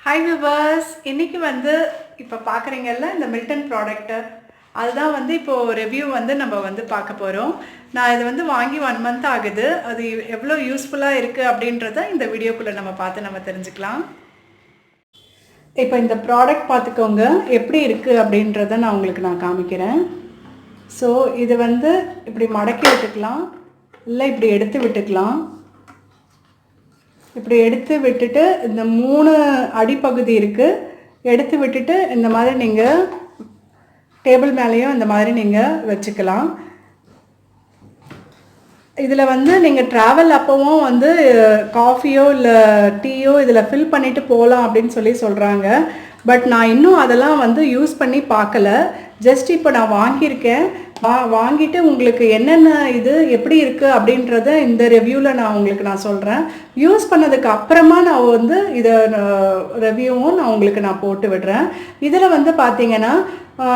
Hi viewers, இன்றைக்கி வந்து இப்போ பார்க்குறீங்கல்ல இந்த மில்டன் ப்ராடக்ட்டு, அதுதான் வந்து இப்போது ரிவ்யூ வந்து நம்ம வந்து பார்க்க போகிறோம். நான் இது வந்து வாங்கி 1 மந்த் ஆகுது. அது எவ்வளோ யூஸ்ஃபுல்லாக இருக்குது அப்படின்றத இந்த வீடியோக்குள்ளே நம்ம தெரிஞ்சுக்கலாம். இப்போ இந்த ப்ராடக்ட் பார்த்துக்கோங்க, எப்படி இருக்குது அப்படின்றத நான் உங்களுக்கு காமிக்கிறேன். ஸோ இது வந்து இப்படி மடக்கி விட்டுக்கலாம், இல்லை இப்படி எடுத்து விட்டுக்கலாம். இப்படி எடுத்து விட்டுட்டு இந்த 3 அடிப்பகுதி இருக்குது, எடுத்து விட்டுட்டு இந்த மாதிரி நீங்கள் டேபிள் மேலேயும் இந்த மாதிரி நீங்கள் வச்சுக்கலாம். இதில் வந்து நீங்கள் ட்ராவல் அப்போவும் வந்து காஃபியோ இல்லை டீயோ இதில் ஃபில் பண்ணிவிட்டு போகலாம் அப்படின்னு சொல்கிறாங்க. பட் நான் இன்னும் அதெல்லாம் வந்து யூஸ் பண்ணி பார்க்கல. ஜஸ்ட் இப்போ நான் வாங்கியிருக்கேன். வாங்கிட்டு உங்களுக்கு என்னென்ன இது எப்படி இருக்குது அப்படின்றத இந்த ரிவ்யூவில் நான் உங்களுக்கு சொல்கிறேன். யூஸ் பண்ணதுக்கு அப்புறமா நான் வந்து இதை ரிவ்யூவும் நான் போட்டு விடுறேன். இதில் வந்து பார்த்தீங்கன்னா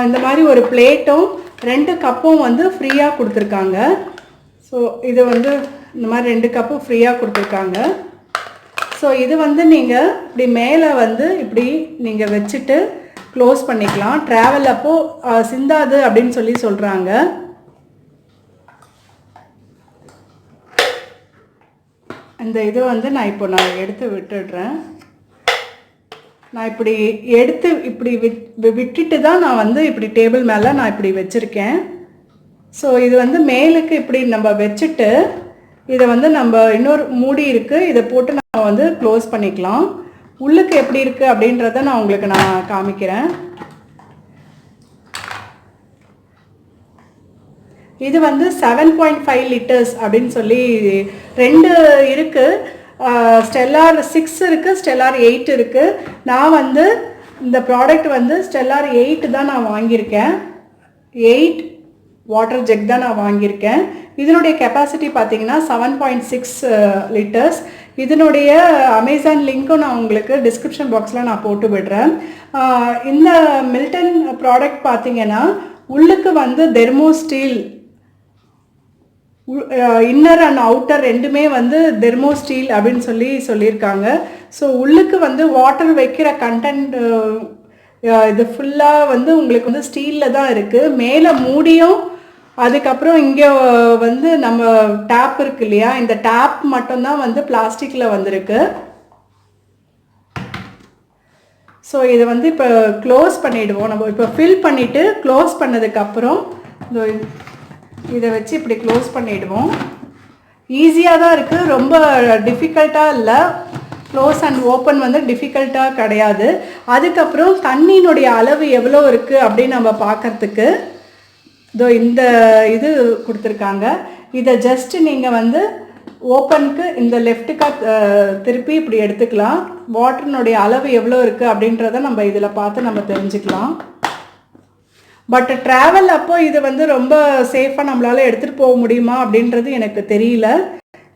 இந்த மாதிரி ஒரு பிளேட்டும் 2 கப்பும் வந்து ஃப்ரீயாக கொடுத்துருக்காங்க. ஸோ இது வந்து இந்த மாதிரி 2 கப்பும் ஃப்ரீயாக கொடுத்துருக்காங்க. ஸோ இது வந்து நீங்கள் இப்படி மேலே வந்து இப்படி நீங்கள் வச்சுட்டு க்ளோஸ் பண்ணிக்கலாம். ட்ராவல் அப்போது சிந்தாது அப்படின்னு சொல்கிறாங்க. இந்த இது வந்து நான் எடுத்து விட்டுடுறேன். நான் இப்படி எடுத்து இப்படி விட்டுட்டு தான் நான் வந்து இப்படி டேபிள் மேலே நான் இப்படி வச்சுருக்கேன். ஸோ இது வந்து மேலுக்கு இப்படி நம்ம வச்சுட்டு இதை வந்து நம்ம இன்னொரு மூடி இருக்குது, இதை போட்டு நம்ம வந்து க்ளோஸ் பண்ணிக்கலாம். உள்ளுக்கு எப்படி இருக்குது அப்படின்றத நான் உங்களுக்கு காமிக்கிறேன். இது வந்து 7.5 லிட்டர்ஸ் அப்படின்னு 2 இருக்குது. ஸ்டெல்லார் 6 இருக்குது, ஸ்டெல்லார் 8 இருக்குது. நான் வந்து இந்த ப்ராடக்ட் வந்து ஸ்டெல்லார் 8 தான் நான் வாங்கியிருக்கேன். 8 வாட்டர் ஜெக் தான் நான் வாங்கியிருக்கேன். இதனுடைய கெப்பாசிட்டி பார்த்தீங்கன்னா 7.6 லிட்டர்ஸ். இதனுடைய அமேசான் லிங்க்கும் நான் உங்களுக்கு டிஸ்கிரிப்ஷன் பாக்ஸில் நான் போட்டு விடுறேன். இந்த மில்டன் ப்ராடக்ட் பார்த்தீங்கன்னா உள்ளுக்கு வந்து தெர்மோஸ்டீல், இன்னர் அண்ட் அவுட்டர் ரெண்டுமே வந்து தெர்மோஸ்டீல் அப்படின்னு சொல்லியிருக்காங்க. ஸோ உள்ளுக்கு வந்து வாட்டர் வைக்கிற கண்டென்ட் இது ஃபுல்லாக வந்து உங்களுக்கு வந்து ஸ்டீலில் தான் இருக்குது. மேலே மூடியும், அதுக்கப்புறம் இங்கே வந்து நம்ம டேப் இருக்கு இல்லையா, இந்த டேப் மட்டும்தான் வந்து பிளாஸ்டிக்கில் வந்திருக்கு. ஸோ இதை வந்து இப்போ க்ளோஸ் பண்ணிவிடுவோம். நம்ம இப்போ ஃபில் பண்ணிவிட்டு க்ளோஸ் பண்ணதுக்கப்புறம் இதை வச்சு இப்படி க்ளோஸ் பண்ணிவிடுவோம். ஈஸியாக தான் இருக்குது, ரொம்ப டிஃபிகல்ட்டாக இல்லை. க்ளோஸ் அண்ட் ஓப்பன் வந்து டிஃபிகல்ட்டாக கிடையாது. அதுக்கப்புறம் தண்ணியினுடைய அளவு எவ்வளோ இருக்குது அப்படின்னு நம்ம பார்க்குறதுக்கு இந்த இது கொடுத்துருக்காங்க. இதை ஜஸ்ட்டு நீங்கள் வந்து ஓப்பனுக்கு இந்த லெஃப்ட்டுக்காக திருப்பி இப்படி எடுத்துக்கலாம். வாட்டரினுடைய அளவு எவ்வளோ இருக்குது அப்படின்றத நம்ம இதில் பார்த்து நம்ம தெரிஞ்சுக்கலாம். பட் ட்ராவல் அப்போ இது வந்து ரொம்ப சேஃபாக நம்மளால் எடுத்துகிட்டு போக முடியுமா அப்படின்றது எனக்கு தெரியல.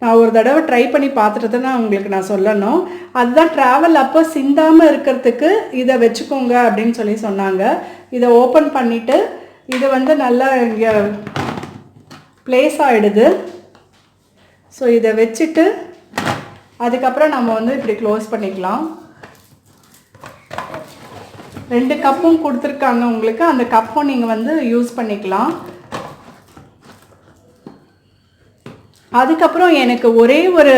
நான் ஒரு தடவை ட்ரை பண்ணி பார்த்துட்டு தான் உங்களுக்கு சொல்லணும். அதுதான் ட்ராவல் அப்போ சிந்தாமல் இருக்கிறதுக்கு இதை வச்சுக்கோங்க அப்படின்னு சொன்னாங்க. இதை ஓப்பன் பண்ணிவிட்டு இது வந்து நல்லா இங்கே ப்ளேஸ் ஆகிடுது. ஸோ இதை வச்சுட்டு அதுக்கப்புறம் நம்ம வந்து இப்படி க்ளோஸ் பண்ணிக்கலாம். 2 கப்பும் கொடுத்துருக்காங்க உங்களுக்கு, அந்த கப்பும் நீங்கள் வந்து யூஸ் பண்ணிக்கலாம். அதுக்கப்புறம் எனக்கு ஒரே ஒரு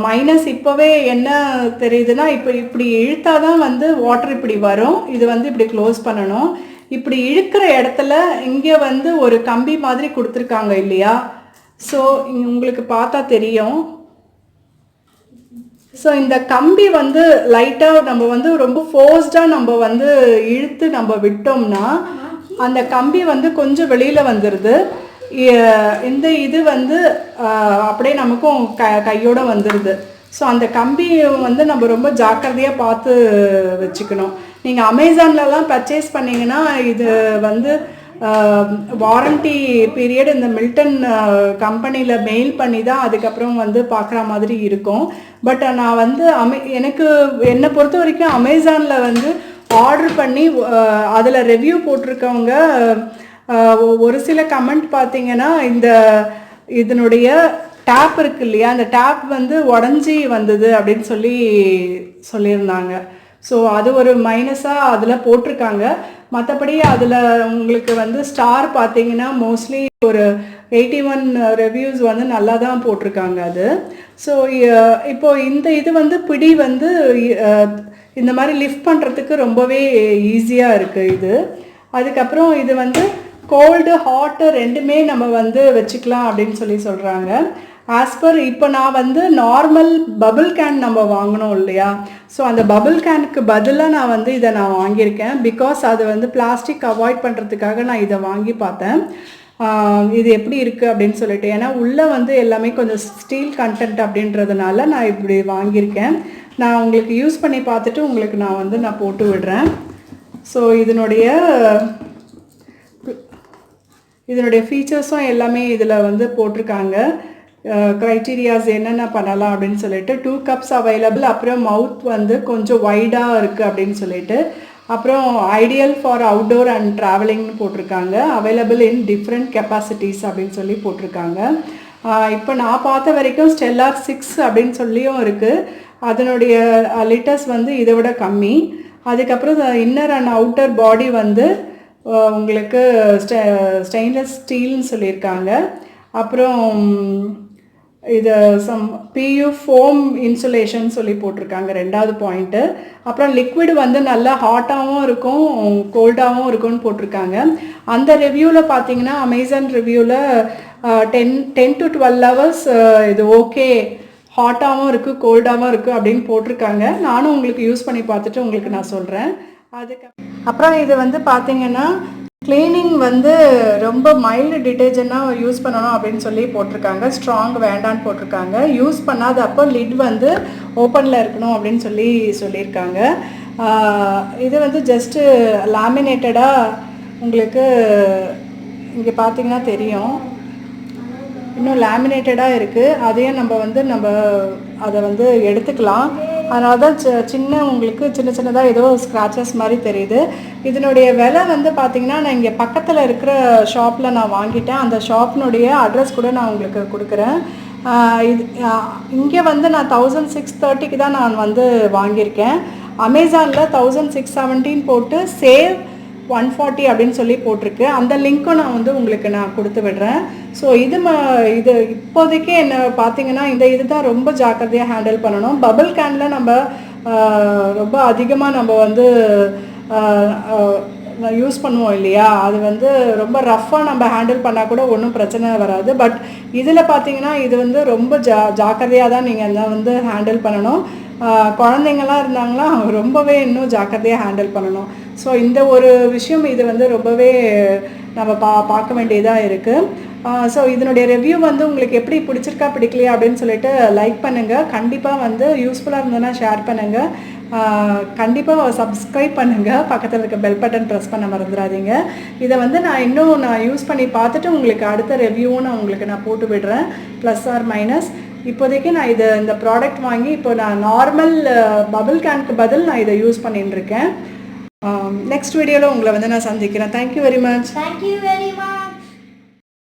மைனஸ் இப்போவே என்ன தெரியுதுன்னா, இப்போ இப்படி இழுத்தா தான் வந்து வாட்டர் இப்படி வரும். இது வந்து இப்படி க்ளோஸ் பண்ணணும். இப்படி இழுக்கிற இடத்துல இங்கே வந்து ஒரு கம்பி மாதிரி கொடுத்துருக்காங்க இல்லையா, ஸோ உங்களுக்கு பார்த்தா தெரியும். ஸோ இந்த கம்பி வந்து லைட்டாக நம்ம வந்து ரொம்ப ஃபோர்ஸ்டாக நம்ம வந்து இழுத்து நம்ம விட்டோம்னா அந்த கம்பி வந்து கொஞ்சம் வெளியில் வந்துடுது. இந்த இது வந்து அப்படியே நமக்கும் கையோடு வந்துடுது. ஸோ அந்த கம்பி வந்து நம்ம ரொம்ப ஜாக்கிரதையாக பார்த்து வச்சுக்கணும். நீங்கள் அமேசான்லலாம் பர்ச்சேஸ் பண்ணிங்கன்னா இது வந்து வாரண்டி பீரியட் இந்த மில்டன் கம்பெனியில் மெயில் பண்ணி தான் அதுக்கப்புறம் வந்து பார்க்குற மாதிரி இருக்கும். பட் நான் வந்து எனக்கு என்னை பொறுத்த வரைக்கும் அமேசானில் வந்து ஆர்டர் பண்ணி அதில் ரிவ்யூ போட்டிருக்கவங்க ஒரு சில கமெண்ட் பார்த்தீங்கன்னா இதனுடைய டேப் இருக்கு இல்லையா, அந்த டேப் வந்து உடஞ்சி வந்தது அப்படின்னு சொல்லியிருந்தாங்க. ஸோ அது ஒரு மைனஸாக அதில் போட்டிருக்காங்க. மற்றபடி அதில் உங்களுக்கு வந்து ஸ்டார் பார்த்தீங்கன்னா மோஸ்ட்லி ஒரு 81 ரிவ்யூஸ் வந்து நல்லா தான் போட்டிருக்காங்க அது. ஸோ இப்போது இது வந்து பிடி வந்து இந்த மாதிரி லிஃப்ட் பண்ணுறதுக்கு ரொம்பவே ஈஸியாக இருக்குது இது. அதுக்கப்புறம் இது வந்து கோல்டு ஹாட்டு ரெண்டுமே நம்ம வந்து வச்சுக்கலாம் அப்படின்னு சொல்கிறாங்க. ஆஸ் பர் இப்போ நான் வந்து நார்மல் பபிள் கேன் நம்ம வாங்கணும் இல்லையா, ஸோ அந்த பபிள் கேனுக்கு பதிலாக நான் வந்து இதை நான் வாங்கியிருக்கேன். பிகாஸ் அது வந்து பிளாஸ்டிக் அவாய்ட் பண்ணுறதுக்காக நான் இதை வாங்கி பார்த்தேன் இது எப்படி இருக்குது அப்படின்னு சொல்லிட்டு. ஏன்னா உள்ளே வந்து எல்லாமே கொஞ்சம் ஸ்டீல் கண்டென்ட் அப்படின்றதுனால நான் இப்படி வாங்கியிருக்கேன். நான் உங்களுக்கு யூஸ் பண்ணி பார்த்துட்டு உங்களுக்கு நான் போட்டு விடுறேன். ஸோ இதனுடைய ஃபீச்சர்ஸும் எல்லாமே இதில் வந்து போட்டிருக்காங்க. க்ரைட்டீரியாஸ் என்னென்ன பண்ணலாம் அப்படின்னு சொல்லிட்டு 2 cups அவைலபிள். அப்புறம் மவுத் வந்து கொஞ்சம் வைடாக இருக்குது அப்படின்னு சொல்லிட்டு. அப்புறம் ஐடியல் ஃபார் அவுட்டோர் அண்ட் ட்ராவலிங்னு போட்டிருக்காங்க. அவைலபிள் இன் டிஃப்ரெண்ட் கெப்பாசிட்டிஸ் அப்படின்னு சொல்லி போட்டிருக்காங்க. இப்போ நான் பார்த்த வரைக்கும் ஸ்டெல்லார் 6 அப்படின்னு சொல்லியும் இருக்குது. அதனுடைய லிட்டர்ஸ் வந்து இதை விட கம்மி. அதுக்கப்புறம் இன்னர் அண்ட் அவுட்டர் பாடி வந்து உங்களுக்கு ஸ்டெயின்லெஸ் ஸ்டீல்னு சொல்லியிருக்காங்க. அப்புறம் இது PU ஃபோம் இன்சுலேஷன் சொல்லி போட்டிருக்காங்க 2வது பாயிண்ட்டு. அப்புறம் லிக்விட் வந்து நல்லா ஹாட்டாகவும் இருக்கும் கோல்டாகவும் இருக்கும்னு போட்டிருக்காங்க. அந்த ரிவ்யூவில் பார்த்தீங்கன்னா அமேசான் ரிவ்யூவில் 10 to 12 hours இது ஓகே, ஹாட்டாகவும் இருக்குது கோல்டாகவும் இருக்குது அப்படின்னு போட்டிருக்காங்க. நானும் உங்களுக்கு யூஸ் பண்ணி பார்த்துட்டு உங்களுக்கு நான் சொல்கிறேன். அப்புறம் இது வந்து பார்த்தீங்கன்னா க்ளீனிங் வந்து ரொம்ப மைல்டு டிட்டர்ஜென்ட்டாக யூஸ் பண்ணணும் அப்படின்னு சொல்லி போட்டிருக்காங்க. ஸ்ட்ராங் வேண்டான்னு போட்டிருக்காங்க. யூஸ் பண்ணாத அப்போ லிட் வந்து ஓப்பனில் இருக்கணும் அப்படின்னு சொல்லியிருக்காங்க. இது வந்து ஜஸ்ட்டு லேமினேட்டடாக உங்களுக்கு இங்கே பார்த்தீங்கன்னா தெரியும், இன்னும் லேமினேட்டடாக இருக்குது. அதையும் நம்ம அதை வந்து எடுத்துக்கலாம். அதனால தான் உங்களுக்கு சின்னதாக ஏதோ ஸ்க்ராச்சஸ் மாதிரி தெரியுது. இதனுடைய விலை வந்து பார்த்திங்கன்னா நான் இங்கே பக்கத்தில் இருக்கிற ஷாப்பில் நான் வாங்கிட்டேன். அந்த ஷாப்பினுடைய அட்ரஸ் கூட நான் உங்களுக்கு கொடுக்குறேன். இங்கே வந்து நான் 1630 தான் நான் வந்து வாங்கியிருக்கேன். அமேசானில் 1617 போட்டு சேவ் 140 அப்படின்னு சொல்லி போட்டிருக்கு. அந்த லிங்க்கும் நான் வந்து உங்களுக்கு நான் கொடுத்து விடுறேன். ஸோ இது இப்போதைக்கு என்ன பார்த்தீங்கன்னா இதுதான் ரொம்ப ஜாக்கிரதையாக ஹேண்டில் பண்ணணும். பபிள் கேனில் நம்ம ரொம்ப அதிகமாக நம்ம வந்து யூஸ் பண்ணுவோம் இல்லையா, அது வந்து ரொம்ப ரஃப்பாக நம்ம ஹேண்டில் பண்ணால் கூட ஒன்றும் பிரச்சனை வராது. பட் இதில் பார்த்தீங்கன்னா இது வந்து ரொம்ப ஜாக்கிரதையாக தான் நீங்கள் வந்து ஹேண்டில் பண்ணணும். குழந்தைங்களாம் இருந்தாங்களா ரொம்பவே இன்னும் ஜாக்கிரதையாக ஹேண்டில் பண்ணணும். ஸோ இந்த ஒரு விஷயம் இது வந்து ரொம்பவே நம்ம பார்க்க வேண்டியதாக இருக்குது. ஸோ இதனுடைய ரிவ்யூ வந்து உங்களுக்கு எப்படி பிடிச்சிருக்கா பிடிக்கலையா அப்படின்னு சொல்லிட்டு லைக் பண்ணுங்கள். கண்டிப்பாக வந்து யூஸ்ஃபுல்லாக இருந்ததுன்னா ஷேர் பண்ணுங்கள். கண்டிப்பாக சப்ஸ்கிரைப் பண்ணுங்கள். பக்கத்தில் இருக்க பெல் பட்டன் ப்ரெஸ் பண்ண மறந்துடாதீங்க. இதை வந்து நான் யூஸ் பண்ணி பார்த்துட்டு உங்களுக்கு அடுத்த ரிவ்யூவும் நான் போட்டு விடுறேன், ப்ளஸ் ஆர் மைனஸ். இப்போதைக்கு நான் இந்த ப்ராடக்ட் வாங்கி இப்போ நான் நார்மல் பபிள் கேனுக்கு பதில் நான் இதை யூஸ் பண்ணிட்டு இருக்கேன். நெக்ஸ்ட் வீடியோவில் உங்களை வந்து நான் சந்திக்கிறேன். Thank you very much.